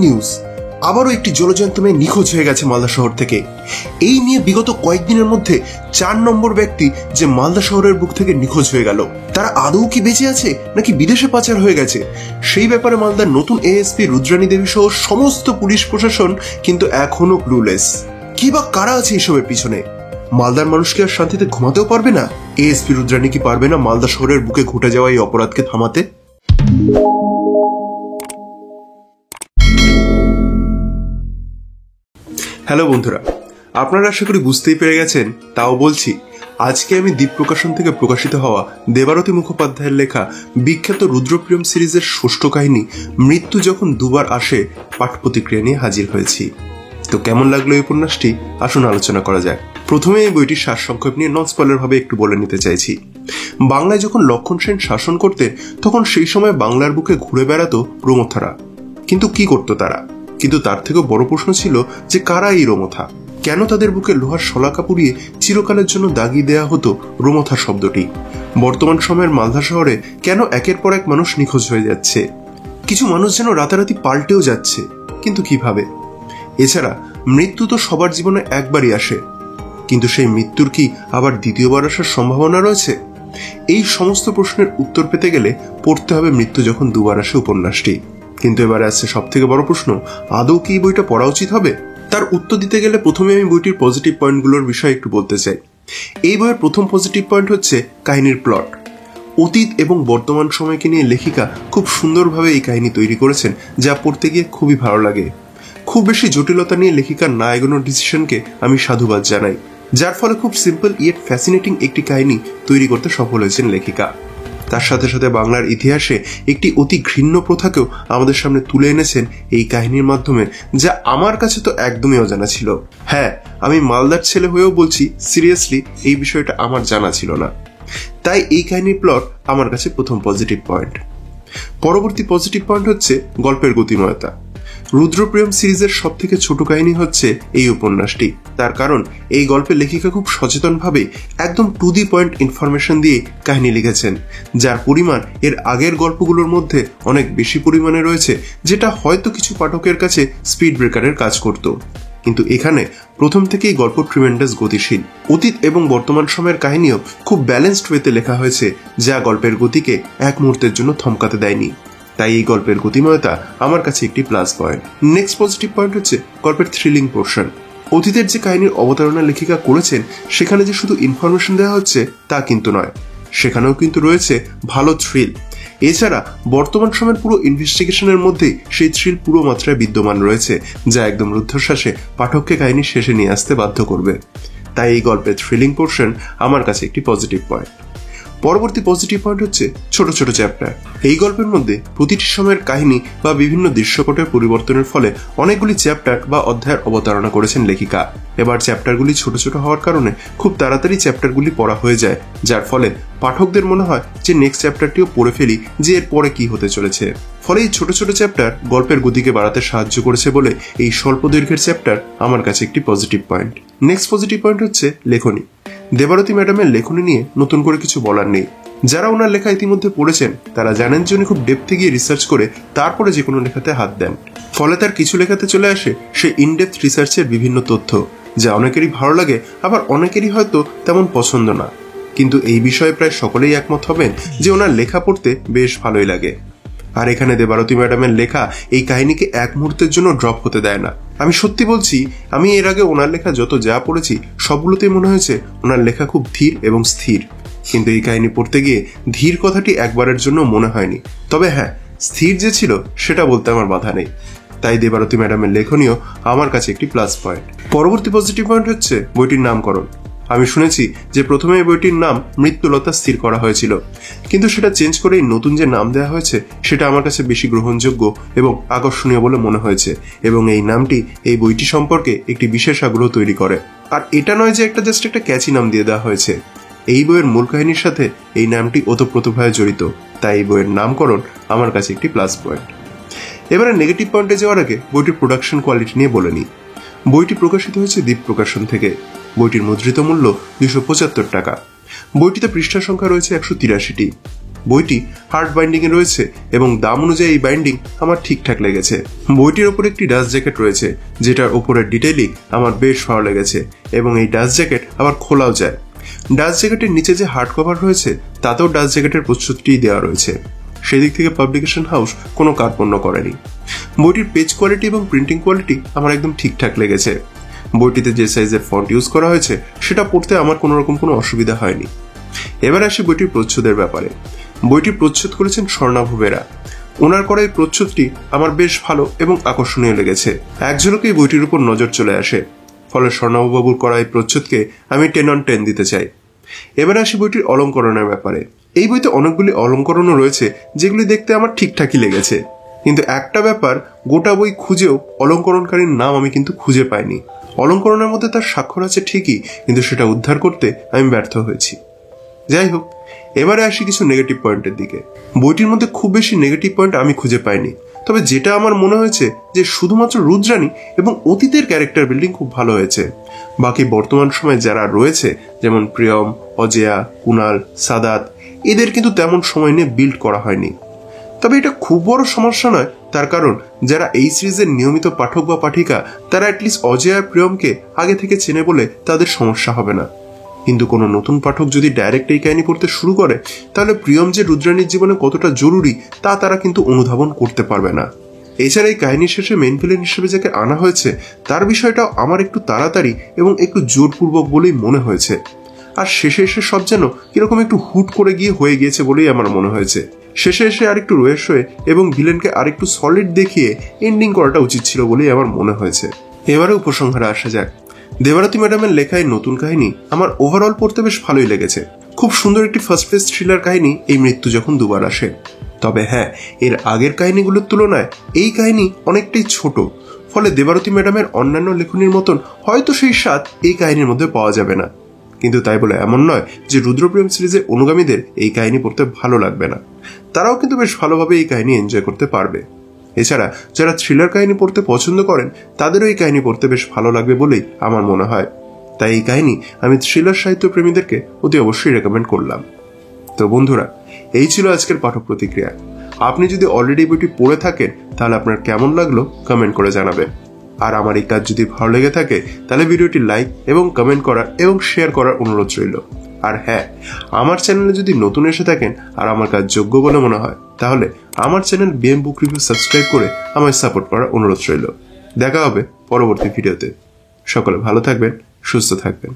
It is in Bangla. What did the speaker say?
নিউজ, আবারও একটি জলজ্যান্ত মেয়ে নিখোঁজ হয়ে গেছে মালদা শহর থেকে। এই নিয়ে বিগত কয়েকদিনের মধ্যে 4 নম্বর ব্যক্তি যে মালদা শহরের বুক থেকে নিখোঁজ হয়ে গেল, তারা আদৌ কি বেঁচে আছে নাকি বিদেশে পাচার হয়ে গেছে, সেই ব্যাপারে মালদার নতুন এএসপি রুদ্রানী দেবী সহ সমস্ত পুলিশ প্রশাসন কিন্তু এখনো ক্লুলেস। কি বা কারা আছে এসবের পিছনে? মালদার মানুষ কি আর শান্তিতে ঘুমাতেও পারবে না? এএসপি রুদ্রানী কি পারবে না মালদা শহরের বুকে ঘটে যাওয়া এই অপরাধকে থামাতে? হ্যালো বন্ধুরা, আপনারা আশা করি বুঝতেই পেরে গেছেন। তাও বলছি, আজকে আমি দ্বীপ প্রকাশন থেকে প্রকাশিত হওয়া দেবারতী মুখোপাধ্যায়ের লেখা বিখ্যাত রুদ্রপ্রিয়ম সিরিজের ষষ্ঠ কাহিনী মৃত্যু যখন দুবার আসে পাঠ প্রতিক্রিয়া নিয়ে হাজির হয়েছি। তো কেমন লাগলো এই উপন্যাসটি, আসুন আলোচনা করা যায়। প্রথমে এই বইটির সারসংক্ষেপ নিয়ে নন স্পয়লার ভাবে একটু বলে নিতে চাইছি। বাংলায় যখন লক্ষণ সেন শাসন করতেন, তখন সেই সময় বাংলার বুকে ঘুরে বেড়াতো রোমথারা। কিন্তু কি করতো তারা? কিন্তু তার থেকেও বড় প্রশ্ন ছিল যে কারা এই রোমথা? কেন তাদের বুকে লোহার শলাকা পুড়িয়ে চিরকালের জন্য দাগিয়ে দেয়া হতো রোমথা শব্দটি? বর্তমান সময়ের মালদা শহরে কেন একের পর এক মানুষ নিখোঁজ হয়ে যাচ্ছে? কিছু মানুষ যেন রাতারাতি পাল্টেও যাচ্ছে, কিন্তু কিভাবে? এছাড়া মৃত্যু তো সবার জীবনে একবারই আসে, কিন্তু সেই মৃত্যুর কি আবার দ্বিতীয়বার আসার সম্ভাবনা রয়েছে? এই সমস্ত প্রশ্নের উত্তর পেতে গেলে পড়তে হবে মৃত্যু যখন দুবার আসে উপন্যাসটি। কিন্তু এবারে আসছে সব থেকে বড় প্রশ্ন, আদৌ কি এই বইটা পড়া উচিত হবে? তার উত্তর দিতে গেলে প্রথমে আমি বইটির পজিটিভ পয়েন্টগুলোর বিষয়ে একটু বলতে চাই। এই বইয়ের প্রথম পজিটিভ পয়েন্ট হচ্ছে কাহিনীর প্লট। অতীত এবং বর্তমান সময়কে নিয়ে লেখিকা খুব সুন্দরভাবে এই কাহিনী তৈরি করেছেন, যা পড়তে গিয়ে খুবই ভালো লাগে। খুব বেশি জটিলতা নিয়ে লেখিকার না এগোনোর ডিসিশনকে আমি সাধুবাদ জানাই, যার ফলে খুব সিম্পল ইয়েট ফ্যাসিনেটিং একটি কাহিনী তৈরি করতে সফল হয়েছেন লেখিকা। তার সাথে সাথে বাংলার ইতিহাসে একটি অতি ঘৃণ্য প্রথাকেও আমাদের সামনে তুলে এনেছেন এই কাহিনীর মাধ্যমে, যা আমার কাছে তো একদমই অজানা ছিল। হ্যাঁ, আমি মালদার ছেলে হয়েও বলছি, সিরিয়াসলি এই বিষয়টা আমার জানা ছিল না। তাই এই কাহিনীর প্লট আমার কাছে প্রথম পজিটিভ পয়েন্ট। পরবর্তী পজিটিভ পয়েন্ট হচ্ছে গল্পের গতিময়তা। রুদ্রপ্রিয়ম সিরিজের সব থেকে ছোট কাহিনী হচ্ছে এই উপন্যাসটি। তার কারণ এই গল্পের লেখিকা খুব সচেতনভাবে একদম টু দি পয়েন্ট ইনফরমেশন দিয়ে কাহিনী লিখেছেন, যার পরিমাণ এর আগের গল্পগুলোর মধ্যে অনেক বেশি পরিমাণে রয়েছে, যেটা হয়তো কিছু পাঠকের কাছে স্পিড ব্রেকারের কাজ করত। কিন্তু এখানে প্রথম থেকেই গল্প ট্রিমেন্ডাস গতিশীল। অতীত এবং বর্তমান সময়ের কাহিনীও খুব ব্যালেন্সড ওয়েতে লেখা হয়েছে, যা গল্পের গতিকে এক মুহূর্তের জন্য থমকাতে দেয়নি। তাই এই গল্পের গতিময়তা আমার কাছে একটি plus point. Next positive point হচ্ছে গল্পের থ্রিলিং পোর্শন। অতীতের যে কাহিনীর অবতারণা লেখিকা করেছেন, সেখানে যে শুধু ইনফরমেশন দেওয়া হচ্ছে তা কিন্তু নয়, সেখানেও কিন্তু রয়েছে ভালো থ্রিল। এছাড়া বর্তমান সময়ের পুরো ইনভেস্টিগেশনের মধ্যেই সেই থ্রিল পুরো মাত্রায় বিদ্যমান রয়েছে, যা একদম রুদ্ধশ্বাসে পাঠককে কাহিনী শেষে নিয়ে আসতে বাধ্য করবে। তাই এই গল্পের থ্রিলিং পোর্শন আমার কাছে একটি পজিটিভ পয়েন্ট। পরবর্তী পজিটিভ পয়েন্ট হচ্ছে ছোট ছোট চ্যাপ্টার। এই গল্পের মধ্যে প্রতিটি সময়ের কাহিনী বা বিভিন্ন দৃশ্যপটের পরিবর্তনের ফলে অনেকগুলি চ্যাপ্টার বা অধ্যায়ের অবতারণা করেছেন লেখিকা। এবার চ্যাপ্টারগুলি ছোট ছোট হওয়ার কারণে খুব তাড়াতাড়ি চ্যাপ্টারগুলি পড়া হয়ে যায়, যার ফলে পাঠকদের মনে হয় যে নেক্সট চ্যাপ্টারটিও পড়ে ফেলি, যে এর পরে কি হতে চলেছে। ফলে এই ছোট ছোট চ্যাপ্টার গল্পের গতিকে বাড়াতে সাহায্য করেছে বলে এই স্বল্প দৈর্ঘ্যের চ্যাপ্টার আমার কাছে একটি positive point. Next positive point হচ্ছে লেখনী। দেবারতী ম্যাডামের লেখনী নিয়ে নতুন করে কিছু বলার নেই। যারা ওনার লেখা ইতিমধ্যে পড়েছেন তারা জানেন যে উনি খুব ডেপথে গিয়ে রিসার্চ করে তারপরে যে কোনো লেখাতে হাত দেন। ফলে তার কিছু লেখাতে চলে আসে সে ইনডেপথ রিসার্চের বিভিন্ন তথ্য, যা অনেকেরই ভালো লাগে, আবার অনেকেরই হয়তো তেমন পছন্দ না। কিন্তু এই বিষয়ে প্রায় সকলেই একমত হবেন যে ওনার লেখা পড়তে বেশ ভালোই লাগে। আর এখানে দেবারতী ম্যাডামের লেখা এই কাহিনীকে এক মুহূর্তের জন্য ড্রপ হতে দেয় না। আমি সত্যি বলছি, আমি এর আগে ওনার লেখা যত যা পড়েছি সবগুলোতেই মনে হয়েছে ওনার লেখা খুব ধীর এবং স্থির, কিন্তু এই কাহিনী পড়তে গিয়ে ধীর কথাটি একবারের জন্য মনে হয়নি। তবে হ্যাঁ, স্থির যে ছিল সেটা বলতে আমার বাধা নেই। তাই দেবারতী ম্যাডামের লেখনীও আমার কাছে একটি প্লাস পয়েন্ট। পরবর্তী পজিটিভ পয়েন্ট হচ্ছে বইটির নামকরণ। আমি শুনেছি যে প্রথমে এই বইটির নাম মৃত্যুলতা স্থির করা হয়েছিল, কিন্তু সেটা চেঞ্জ করে নতুন যে নাম দেওয়া হয়েছে সেটা আমার কাছে বেশি গ্রহণযোগ্য এবং আকর্ষণীয় বলে মনে হয়েছে, এবং এই নামটি এই বইটি সম্পর্কে একটি বিশেষ আগ্রহ তৈরি করে। আর এটা নয় যে একটা জাস্ট একটা ক্যাচি নাম দিয়ে দেওয়া হয়েছে। এই বইয়ের মূল কাহিনীর সাথে এই নামটি ওতপ্রোতভাবে জড়িত, তাই এই বইয়ের নামকরণ আমার কাছে একটি প্লাস পয়েন্ট। এবারে নেগেটিভ পয়েন্টে যাওয়ার আগে বইটির প্রোডাকশন কোয়ালিটি নিয়ে বলে নিই। বইটি প্রকাশিত হয়েছে দ্বীপ প্রকাশন থেকে। বইটির মুদ্রিত মূল্য 275 টাকা। বইটিতে পৃষ্ঠা সংখ্যা রয়েছে 183টি। বইটি হার্ড বাইন্ডিং এ রয়েছে এবং দাম অনুযায়ী এই বাইন্ডিং আমার ঠিকঠাক লেগেছে। বইটির ওপর একটি ডাস্ট জ্যাকেট রয়েছে, যেটার ওপরের ডিটেইলিং আমার বেশ ভালো লেগেছে এবং এই ডাস্ট জ্যাকেট আবার খোলাও যায়। ডাস্ট জ্যাকেটের নিচে যে হার্ড কভার রয়েছে তাতেও ডাস্ট জ্যাকেটের প্রচ্ছদটি দেওয়া রয়েছে। সেদিক থেকে পাবলিকেশন হাউস কোনো কার্পণ্য করেনি। বইটির পেজ কোয়ালিটি এবং প্রিন্টিং কোয়ালিটি আমার একদম ঠিকঠাক লেগেছে। বইটিতে যে সাইজের ফন্ট ইউজ করা হয়েছে সেটা পড়তে আমার কোনো রকম কোনো অসুবিধা হয়নি। এবার আসি বইটির প্রচ্ছদের ব্যাপারে। বইটির প্রচ্ছদ করেছেন স্বর্ণাভ বেরা। ওনার করা এই প্রচ্ছদটি আমার বেশ ভালো এবং আকর্ষণীয় লেগেছে। এক ঝলকেই বইটির উপর নজর চলে আসে, ফলে স্বর্ণাভবাবুর করা এই প্রচ্ছদকে আমি 10 on 10 দিতে চাই। এবার আসি বইটির অলঙ্করণের ব্যাপারে। এই বইতে অনেকগুলি অলঙ্করণও রয়েছে যেগুলি দেখতে আমার ঠিকঠাকই লেগেছে, কিন্তু একটা ব্যাপার, গোটা বই খুঁজেও অলঙ্করণকারীর নাম আমি কিন্তু খুঁজে পাইনি। অলঙ্করণের মধ্যে তার স্বাক্ষর আছে ঠিকই, কিন্তু সেটা উদ্ধার করতে আমি ব্যর্থ হয়েছি। যাই হোক, এবারে আসি কিছু নেগেটিভ পয়েন্টের দিকে। বইটির মধ্যে খুব বেশি নেগেটিভ পয়েন্ট আমি খুঁজে পাইনি, তবে যেটা আমার মনে হয়েছে যে শুধুমাত্র রুদ্রাণী এবং অতীতের ক্যারেক্টার বিল্ডিং খুব ভালো হয়েছে। বাকি বর্তমান সময়ে যারা রয়েছে, যেমন প্রিয়ম, অজয়া, কুনাল, সাদাত, এদের কিন্তু তেমন সময় নিয়ে বিল্ড করা হয়নি। তবে এটা খুব বড় সমস্যা নয়, তার কারণ যারা এই সিরিজের নিয়মিত পাঠক বা পাঠিকা তারা অ্যাটলিস্ট অজয় আর প্রিয়মকে আগে থেকে চেনে বলে তাদের সমস্যা হবে না। কিন্তু কোনো নতুন পাঠক যদি ডাইরেক্ট এই কাহিনী পড়তে শুরু করে, তাহলে প্রিয়ম যে রুদ্রাণীর জীবনে কতটা জরুরি তা তারা কিন্তু অনুধাবন করতে পারবে না। এছাড়া এই কাহিনীর শেষে মেইন ভিলেন হিসেবে যাকে আনা হয়েছে তার বিষয়টাও আমার একটু তাড়াতাড়ি এবং একটু জোরপূর্বক বলেই মনে হয়েছে। আর শেষে এসে সব যেন কিরকম একটু হুট করে গিয়ে হয়ে গিয়েছে বলেই আমার মনে হয়েছে। শেষে এসে আরেকটু রয়েস হয়ে এবং ভিলেনকে আরেকটু সলিড দেখিয়ে এন্ডিং করাটা উচিত ছিল বলেই আমার মনে হয়েছে। এবারে উপসংহারে আসা যাক। দেবারতী ম্যাডামের লেখা এই নতুন কাহিনী আমার ওভারঅল পড়তে বেশ ভালোই লেগেছে। খুব সুন্দর একটি ফার্স্ট পেজ থ্রিলার কাহিনী, এই মৃত্যু যখন দুবার আসে। তবে হ্যাঁ, এর আগের কাহিনীগুলোর তুলনায় এই কাহিনী অনেকটাই ছোট, ফলে দেবারতী ম্যাডামের অন্যান্য লেখনীর মতন হয়তো সেই স্বাদ এই কাহিনীর মধ্যে পাওয়া যাবে না। কিন্তু তাই বলে এমন নয় যে রুদ্রপ্রেম সিরিজের অনুগামীদের এই কাহিনী পড়তে ভালো লাগবে না, তারাও কিন্তু বেশ ভালোভাবে এই কাহিনী এনজয় করতে পারবে। এছাড়া যারা থ্রিলার কাহিনী পড়তে পছন্দ করেন তাদেরও এই কাহিনী পড়তে বেশ ভালো লাগবে বলেই আমার মনে হয়। তাই এই কাহিনী আমি থ্রিলার সাহিত্য প্রেমীদেরকে অতি অবশ্যই রেকমেন্ড করলাম। তো বন্ধুরা, এই ছিল আজকের পাঠক প্রতিক্রিয়া। আপনি যদি অলরেডি বইটি পড়ে থাকেন তাহলে আপনার কেমন লাগলো কমেন্ট করে জানাবেন। আর আমার এই কাজ যদি ভালো লেগে থাকে তাহলে ভিডিওটি লাইক এবং কমেন্ট করার এবং শেয়ার করার অনুরোধ রইল। আর হ্যাঁ, আমার চ্যানেলে যদি নতুন এসে থাকেন আর আমার কাজ যোগ্য বলে মনে হয় তাহলে আমার চ্যানেল বিএম বুক রিভিউ সাবস্ক্রাইব করে আমায় সাপোর্ট করার অনুরোধ রইল। দেখা হবে পরবর্তী ভিডিওতে। সকলে ভালো থাকবেন, সুস্থ থাকবেন।